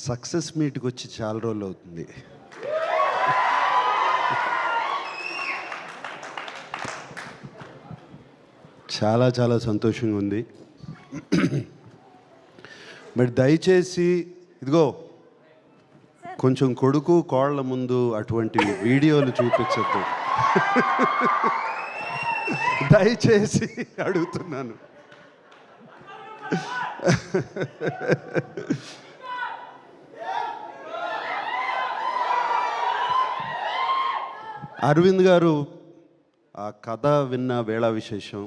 Success మీట్కి వచ్చి చాలా రోజులు అవుతుంది. చాలా చాలా సంతోషంగా ఉంది. బట్ దయచేసి ఇదిగో కొంచెం కొడుకు కోళ్ళ ముందు అటువంటి వీడియోలు చూపించద్దు. దయచేసి అడుగుతున్నాను. అరవింద్ గారు ఆ కథ విన్న వేళ విశేషం,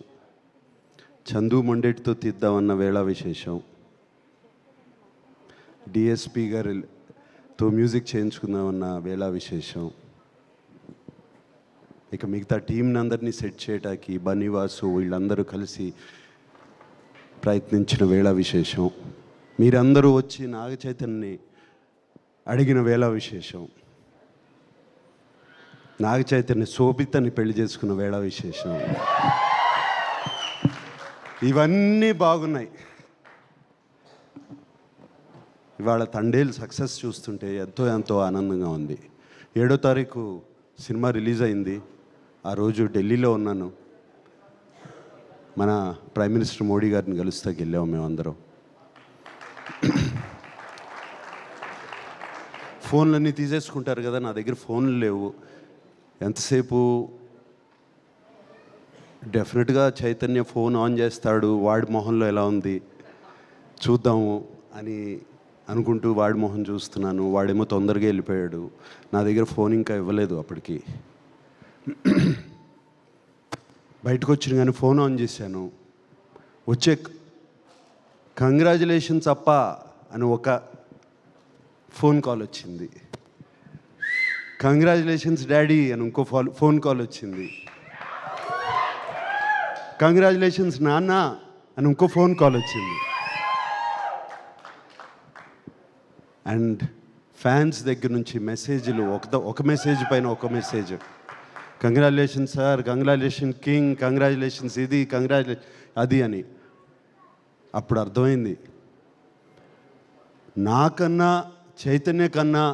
చందు మొండెటితో తీద్దామన్న వేళ విశేషం, డిఎస్పి గారితో మ్యూజిక్ చేయించుకుందామన్న వేళ విశేషం, ఇక మిగతా టీంని అందరినీ సెట్ చేయడానికి బన్నీవాసు వీళ్ళందరూ కలిసి ప్రయత్నించిన వేళ విశేషం, మీరందరూ వచ్చి నాగ చైతన్యని అడిగిన వేళ విశేషం, నాగ చైతన్య శోభితని పెళ్లి చేసుకున్న వేళ విశేషం, ఇవన్నీ బాగున్నాయి. ఇవాళ తండేల్ సక్సెస్ చూస్తుంటే ఎంతో ఎంతో ఆనందంగా ఉంది. 7వ తారీఖు సినిమా రిలీజ్ అయింది. ఆ రోజు ఢిల్లీలో ఉన్నాను. మన ప్రైమ్ మినిస్టర్ మోడీ గారిని కలుస్తాకి వెళ్ళాము మేమందరం. ఫోన్లన్నీ తీసేసుకుంటారు కదా, నా దగ్గర ఫోన్లు లేవు. ఎంతసేపు డెఫినెట్గా చైతన్య ఫోన్ ఆన్ చేస్తాడు, వాడి మొహంలో ఎలా ఉంది చూద్దాము అని అనుకుంటూ వాడి మొహం చూస్తున్నాను. వాడేమో తొందరగా వెళ్ళిపోయాడు. నా దగ్గర ఫోన్ ఇంకా ఇవ్వలేదు అప్పటికి. బయటకు వచ్చిన కానీ ఫోన్ ఆన్ చేశాను. వచ్చే కంగ్రాచులేషన్స్ అప్ప అని ఒక ఫోన్ కాల్ వచ్చింది. కంగ్రాచులేషన్స్ డాడీ అని ఇంకో ఫోన్ కాల్ వచ్చింది. కంగ్రాచులేషన్స్ నాన్న అని ఇంకో ఫోన్ కాల్ వచ్చింది. అండ్ ఫ్యాన్స్ దగ్గర నుంచి మెసేజ్లు, ఒక మెసేజ్ పైన ఒక message, congratulation sir, congratulation king, congratulations ఇది, కంగ్రాచులేషన్ అది అని. అప్పుడు అర్థమైంది, నాకన్నా చైతన్య కన్నా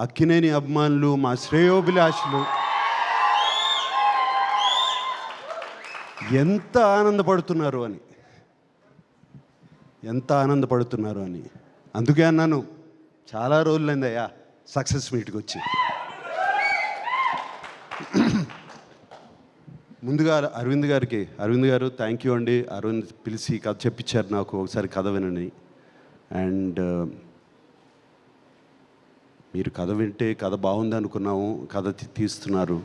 అక్కినేని అభిమానులు, మా శ్రేయోభిలాషులు ఎంత ఆనందపడుతున్నారు అని, ఎంత ఆనందపడుతున్నారు అని. అందుకే అన్నాను, చాలా రోజులైందయ్యా సక్సెస్ మీట్కి వచ్చి. ముందుగా అరవింద్ గారు థ్యాంక్ యూ అండి. అరవింద్ పిలిచి కథ చెప్పించారు నాకు, ఒకసారి కథ వినని. అండ్ మీరు కథ వింటే కథ బాగుంది అనుకున్నాము, కథ తీస్తున్నారు.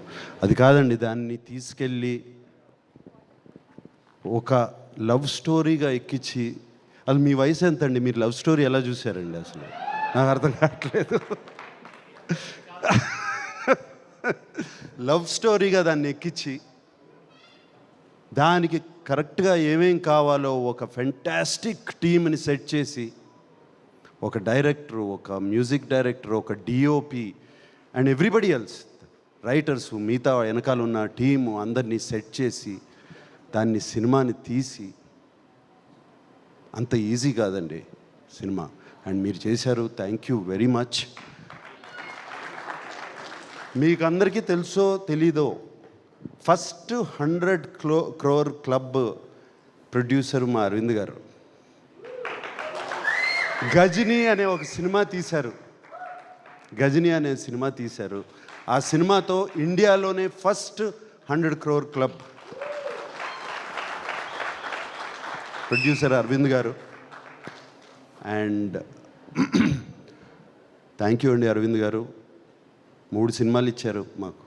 అది కాదండి, దాన్ని తీసుకెళ్ళి ఒక లవ్ స్టోరీగా ఎక్కించి, అది మీ వయసు ఎంత అండి, మీరు లవ్ స్టోరీ ఎలా చూశారండి? అసలు నాకు అర్థం కావట్లేదు. లవ్ స్టోరీగా దాన్ని ఎక్కించి దానికి కరెక్ట్గా ఏమేం కావాలో ఒక ఫెంటాస్టిక్ టీమ్ని సెట్ చేసి, ఒక డైరెక్టరు, ఒక మ్యూజిక్ డైరెక్టర్, ఒక DOP and everybody else, writers, మిగతా వెనకాల ఉన్న టీము అందరినీ సెట్ చేసి దాన్ని సినిమాని తీసి, అంత ఈజీ కాదండి సినిమా. అండ్ మీరు చేశారు, థ్యాంక్ యూ వెరీ మచ్. మీకు అందరికీ తెలుసో తెలీదో, ఫస్ట్ 100 crore క్లబ్ ప్రొడ్యూసర్ మా అరవింద్ గారు. గజనీ అనే ఒక సినిమా తీశారు. గజనీ అనే సినిమా తీశారు. ఆ సినిమాతో ఇండియాలోనే first 100 crore club producer Aravind garu. And thank you అండి అరవింద్ గారు. 3 సినిమాలు ఇచ్చారు మాకు,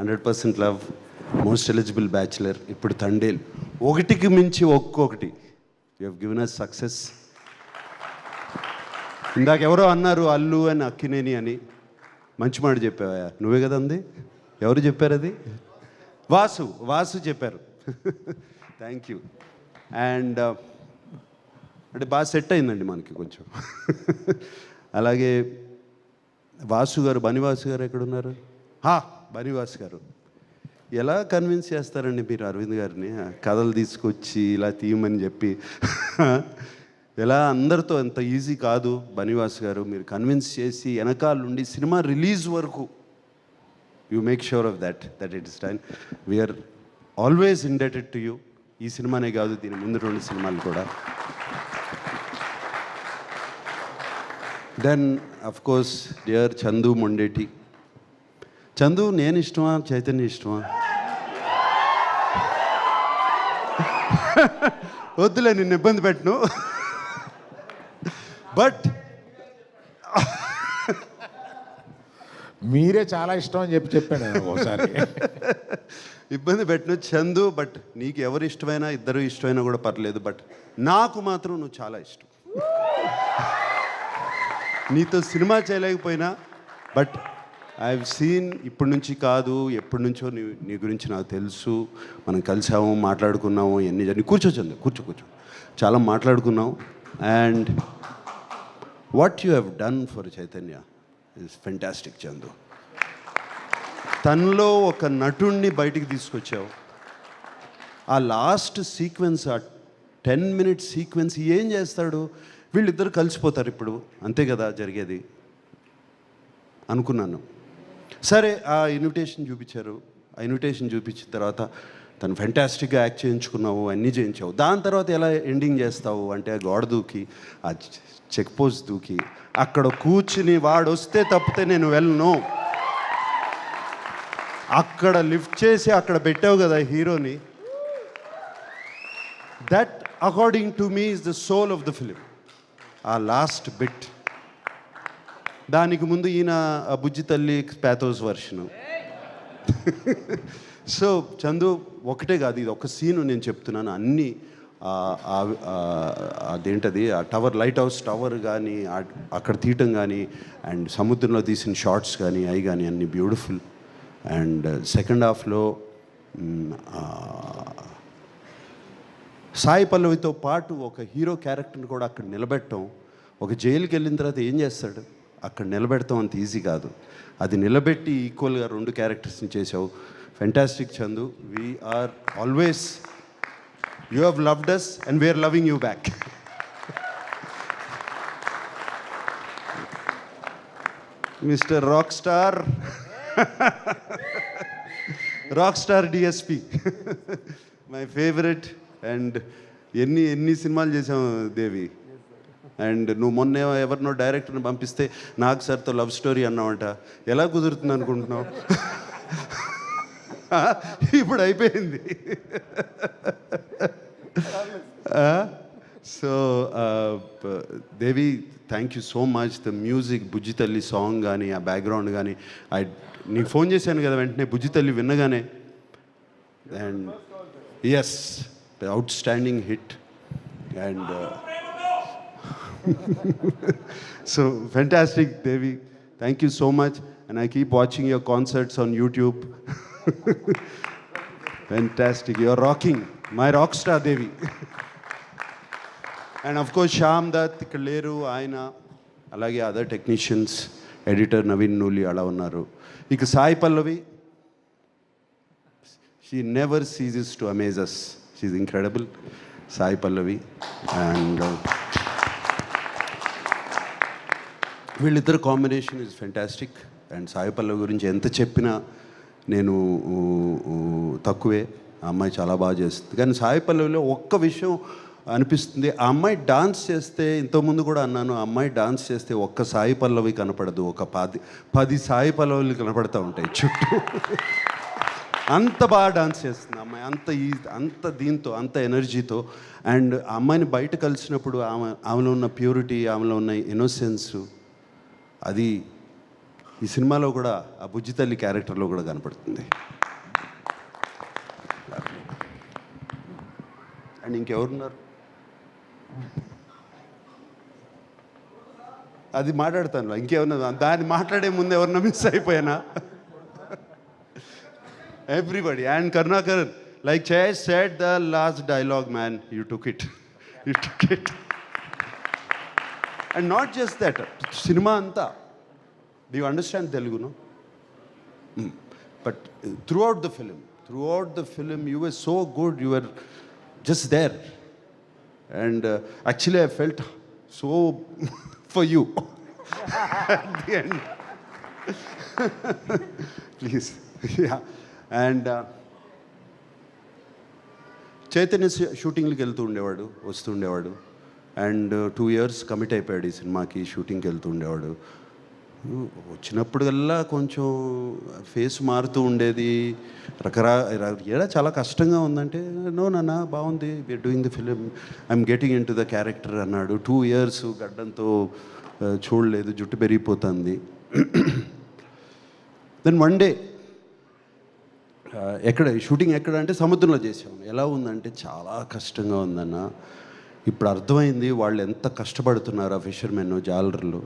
100% లవ్, మోస్ట్ ఎలిజిబుల్ బ్యాచులర్, ఇప్పుడు తండేల్. ఒకటికి మించి ఒక్కొక్కటి you have given us success. ఇందాక ఎవరో అన్నారు అల్లు అని అక్కినేని అని, మంచి మాట చెప్పావా? నువ్వే కదా అంది? ఎవరు చెప్పారు అది? వాసు చెప్పారు. Thank you. అండ్ అంటే బాగా సెట్ అయిందండి మనకి కొంచెం. అలాగే బన్నీవాసు గారు ఎక్కడున్నారు? బన్నీవాసు గారు ఎలా కన్విన్స్ చేస్తారండి మీరు అరవింద్ గారిని? కథలు తీసుకొచ్చి ఇలా తీయమని చెప్పి ఎలా అందరితో ఎంత ఈజీ కాదు బనివాస్ గారు. మీరు కన్విన్స్ చేసి వెనకాల నుండి సినిమా రిలీజ్ వరకు you make sure of that it is done. We're always indebted to you. ఈ సినిమానే కాదు, దీని ముందు 2 సినిమాలు కూడా. Then of course dear Chandu Mondeti. Chandu నేను ఇష్టమా, చైతన్య ఇష్టమా? వద్దులే, నిన్ను ఇబ్బంది పెట్టను. బట్ మీరే చాలా ఇష్టం అని చెప్పాను ఒకసారి. ఇబ్బంది పెట్టను చందు. బట్ నీకు ఎవరు ఇష్టమైనా, ఇద్దరు ఇష్టమైనా కూడా పర్లేదు. బట్ నాకు మాత్రం నువ్వు చాలా ఇష్టం. నీతో సినిమా చేయలేకపోయినా బట్ ఐ హావ్ సీన్, ఇప్పటి నుంచి కాదు ఎప్పటి నుంచో నీ గురించి నాకు తెలుసు. మనం కలిసాము, మాట్లాడుకున్నాము, ఎన్ని జరిగి. కూర్చో చందు, కూర్చో. చాలా మాట్లాడుకున్నాం. And what you have done for Chaitanya is fantastic Chandu. తనలో ఒక నటుణ్ణి బయటికి తీసుకొచ్చావు. ఆ లాస్ట్ సీక్వెన్స్, ఆ 10 minute సీక్వెన్స్ ఏం చేస్తాడు? వీళ్ళిద్దరు కలిసిపోతారు ఇప్పుడు, అంతే కదా జరిగేది అనుకున్నాను. సరే, ఆ ఇన్విటేషన్ చూపించారు. ఆ ఇన్విటేషన్ చూపించిన తర్వాత తను ఫెంటాస్టిక్గా యాక్ట్ చేయించుకున్నావు, అన్నీ చేయించావు. దాని తర్వాత ఎలా ఎండింగ్ చేస్తావు అంటే, గోడ దూకి, ఆ చెక్ పోస్ట్ దూకి, అక్కడ కూర్చుని వాడు వస్తే తప్పితే నేను వెళ్ళను, అక్కడ లిఫ్ట్ చేసి అక్కడ పెట్టావు కదా హీరోని. That according to me is the soul of the film. ఆ లాస్ట్ బిట్. దానికి ముందు ఈయన బుజ్జి తల్లి ప్యాథోస్ వర్షను. సో చందు, ఒకటే కాదు, ఇది ఒక సీను నేను చెప్తున్నాను. అన్నీ అదేంటది, ఆ టవర్, లైట్ హౌస్ టవర్ కానీ, అక్కడ తీయటం కానీ, అండ్ సముద్రంలో తీసిన షార్ట్స్ కానీ, అవి కానీ అన్నీ బ్యూటిఫుల్. అండ్ సెకండ్ హాఫ్లో సాయి పల్లవితో పాటు ఒక హీరో క్యారెక్టర్ని కూడా అక్కడ నిలబెట్టడం. ఒక జైలుకి వెళ్ళిన తర్వాత ఏం చేస్తాడు, అక్కడ నిలబెడతాం అంత ఈజీ కాదు. అది నిలబెట్టి ఈక్వల్గా 2 క్యారెక్టర్స్ని చేసావు. Fantastic Chandu. We're always, you have loved us and we're loving you back. Mister rock star, rock star DSP, my favourite. And ఎన్ని సినిమాలు చేసావు దేవి. అండ్ నువ్వు మొన్న ఎవరినో డైరెక్టర్ని పంపిస్తే నాకు సార్తో లవ్ స్టోరీ అన్నావంట. ఎలా కుదురుతుంది అనుకుంటున్నావు? ఇప్పుడు అయిపోయింది. So Devi, thank you so much. The music, Bujji Thalli song కానీ, ఆ బ్యాక్గ్రౌండ్ కానీ, నీకు ఫోన్ చేశాను కదా వెంటనే బుజ్జి తల్లి విన్నగానే. And yes, outstanding hit. And so fantastic Devi, thank you so much, and I keep watching your concerts on YouTube. Fantastic, you're rocking, my rock star Devi. And of course Shyam Dutt ఇక్కడ లేరు, ఆయన అలాగే other technicians, editor Naveen Nooli అలా ఉన్నారు. ఇక Sai Pallavi, she never ceases to amaze us. She's incredible, Sai Pallavi. And వీళ్ళిద్దరు combination is fantastic. And Sai Pallavi గురించి ఎంత చెప్పినా నేను తక్కువే. ఆ అమ్మాయి చాలా బాగా చేస్తుంది. కానీ సాయి పల్లవిలో ఒక్క విషయం అనిపిస్తుంది, ఆ అమ్మాయి డాన్స్ చేస్తే, ఇంతకుముందు కూడా అన్నాను, ఆ అమ్మాయి డాన్స్ చేస్తే ఒక్క సాయి పల్లవి కనపడదు, ఒక 10 సాయి పల్లవులు కనపడుతూ ఉంటాయి చుట్టూ. అంత బాగా డాన్స్ చేస్తుంది అమ్మాయి, అంత దీంతో, అంత ఎనర్జీతో. అండ్ ఆ అమ్మాయిని బయట కలిసినప్పుడు ఆమెలో ఉన్న ప్యూరిటీ, ఆమెలో ఉన్న ఇన్నోసెన్స్, అది ఈ సినిమాలో కూడా, ఆ బుజ్జి తల్లి క్యారెక్టర్లో కూడా కనపడుతుంది. అండ్ ఇంకెవరున్నారు? అది మాట్లాడతాను, ఇంకెవరన్నా దాన్ని మాట్లాడే ముందు ఎవరన్నా మిస్ అయిపోయానా? Everybody. And Karunakar, like Chase said the last dialogue, man, you took it. And not just that, cinema anta, do you understand Telugu, no? But throughout the film you were so good, you were just there. And actually I felt so for you at the end. Please. Yeah. And Chaitanya షూటింగ్కి వెళ్తూ ఉండేవాడు, వస్తూ ఉండేవాడు. And 2 years commit అయిపోయాడు ఈ సినిమాకి. షూటింగ్కి వెళ్తూ ఉండేవాడు. వచ్చినప్పుడల్లా కొంచెం ఫేస్ మారుతూ ఉండేది. ఏడా చాలా కష్టంగా ఉందంటే, నో నాన్న బాగుంది, we're doing the film, I'm getting into the character అన్నాడు. 2 years గడ్డంతో చూడలేదు, జుట్టు పెరిగిపోతుంది. దెన్ వన్ డే ఎక్కడ షూటింగ్ ఎక్కడ అంటే సముద్రంలో చేసాం. ఎలా ఉందంటే చాలా కష్టంగా ఉందన్న. ఇప్పుడు అర్థమైంది వాళ్ళు ఎంత కష్టపడుతున్నారు ఆ ఫిషర్మెన్, జాలర్లు.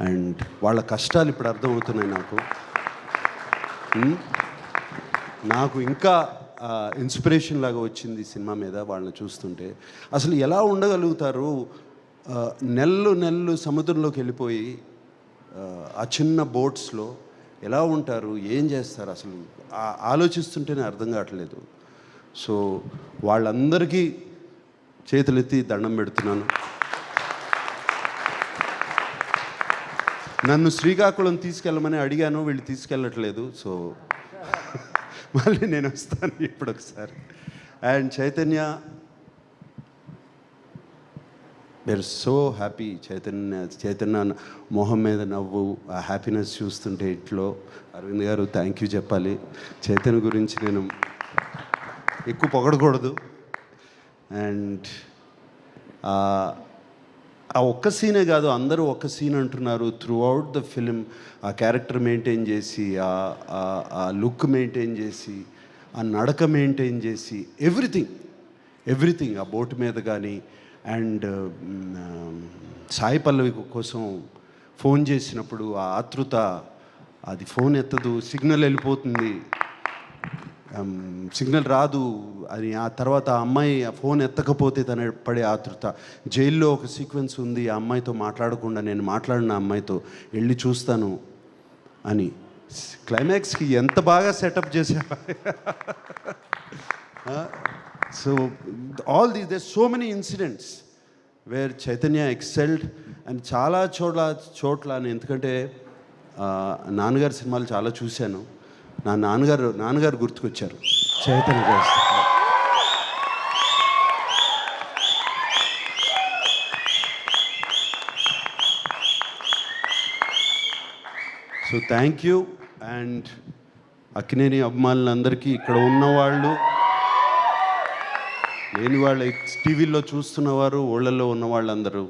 అండ్ వాళ్ళ కష్టాలు ఇప్పుడు అర్థమవుతున్నాయి నాకు ఇంకా ఇన్స్పిరేషన్ లాగా వచ్చింది ఈ సినిమా మీద వాళ్ళని చూస్తుంటే. అసలు ఎలా ఉండగలుగుతారు, నెలలు సముద్రంలోకి వెళ్ళిపోయి ఆ చిన్న బోట్స్లో ఎలా ఉంటారు, ఏం చేస్తారు, అసలు ఆలోచిస్తుంటేనే అర్థం కావట్లేదు. సో వాళ్ళందరికీ చేతులెత్తి దండం పెడుతున్నాను. నన్ను శ్రీకాకుళం తీసుకెళ్ళమని అడిగాను, వీళ్ళు తీసుకెళ్ళట్లేదు. సో మళ్ళీ నేను వస్తాను ఇప్పుడు ఒకసారి. And we're so happy. Chaitanya మొహం మీద నవ్వు, ఆ హ్యాపీనెస్ చూస్తుంటే ఇంట్లో. అరవింద్ గారు థ్యాంక్ యూ చెప్పాలి. చైతన్య గురించి నేను ఎక్కువ పొగడకూడదు. అండ్ ఆ ఒక్క సీనే కాదు, అందరూ ఒక్క సీన్ అంటున్నారు. త్రూ అవుట్ ద ఫిలిం ఆ క్యారెక్టర్ మెయింటైన్ చేసి, ఆ లుక్ మెయింటైన్ చేసి, ఆ నడక మెయింటైన్ చేసి, ఎవ్రీథింగ్ ఆ బోటు మీద కానీ. అండ్ సాయి పల్లవి కోసం ఫోన్ చేసినప్పుడు ఆ ఆతృత, అది ఫోన్ ఎత్తదు, సిగ్నల్ వెళ్ళిపోతుంది, సిగ్నల్ రాదు అని. ఆ తర్వాత ఆ అమ్మాయి ఆ ఫోన్ ఎత్తకపోతే తన పడే ఆతృత. జైల్లో ఒక సీక్వెన్స్ ఉంది, ఆ అమ్మాయితో మాట్లాడకుండా నేను మాట్లాడిన అమ్మాయితో వెళ్ళి చూస్తాను అని. క్లైమాక్స్కి ఎంత బాగా సెటప్ చేశారు. So all these there so many incidents where Chaitanya excelled. And చాలా చోట్ల నేను, ఎందుకంటే నాన్నగారి సినిమాలు చాలా చూశాను, నా నాన్నగారు గుర్తుకొచ్చారు Chaitanya garu. So thank you. And Akkineni అభిమానులందరికీ, ఇక్కడ ఉన్నవాళ్ళు, లేని వాళ్ళు, టీవీలో చూస్తున్నవారు, ఊళ్ళల్లో ఉన్న వాళ్ళందరూ,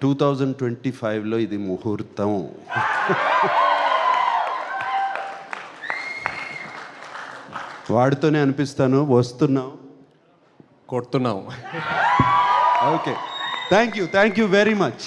2025లో ఇది ముహూర్తం. వాడితోనే అనిపిస్తాను, వస్తున్నాం, కొడుతున్నాం. Okay. Thank you very much.